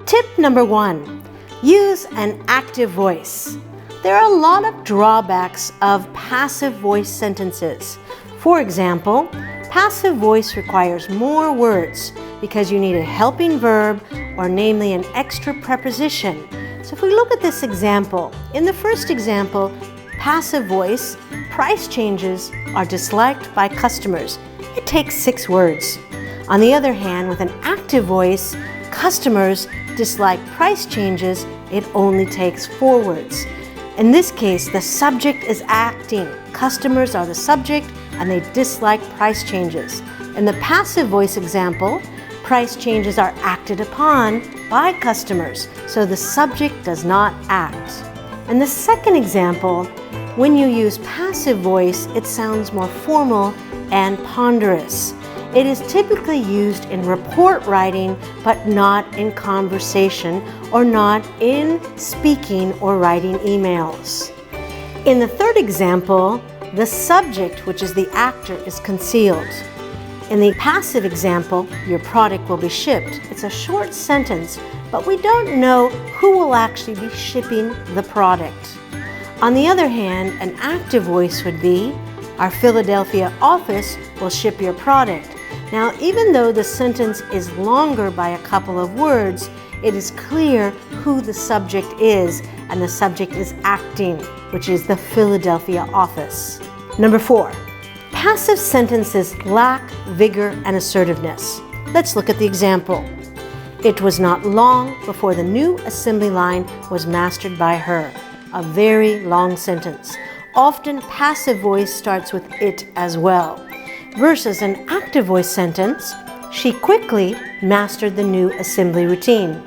Tip number 1, use an active voice. There are a lot of drawbacks of passive voice sentences. For example, passive voice requires more words because you need a helping verb or namely an extra preposition. So if we look at this example, in the first example, passive voice, price changes are disliked by customers. It takes 6 words. On the other hand, with an active voice, customers dislike price changes, it only takes 4 words. In this case, the subject is acting. Customers are the subject and they dislike price changes. In the passive voice example, price changes are acted upon by customers, so the subject does not act. In the second example, when you use passive voice, it sounds more formal and ponderous. It is typically used in report writing, but not in conversation or not in speaking or writing emails. In the third example, the subject, which is the actor, is concealed. In the passive example, your product will be shipped. It's a short sentence, but we don't know who will actually be shipping the product. On the other hand, an active voice would be, our Philadelphia office will ship your product. Now, even though the sentence is longer by a couple of words, it is clear who the subject is, and the subject is acting, which is the Philadelphia office. Number 4, passive sentences lack vigor and assertiveness. Let's look at the example. It was not long before the new assembly line was mastered by her. A very long sentence. Often passive voice starts with it as well. Versus an active voice sentence, she quickly mastered the new assembly routine.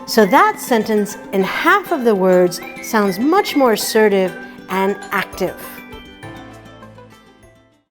So that sentence in half of the words sounds much more assertive and active.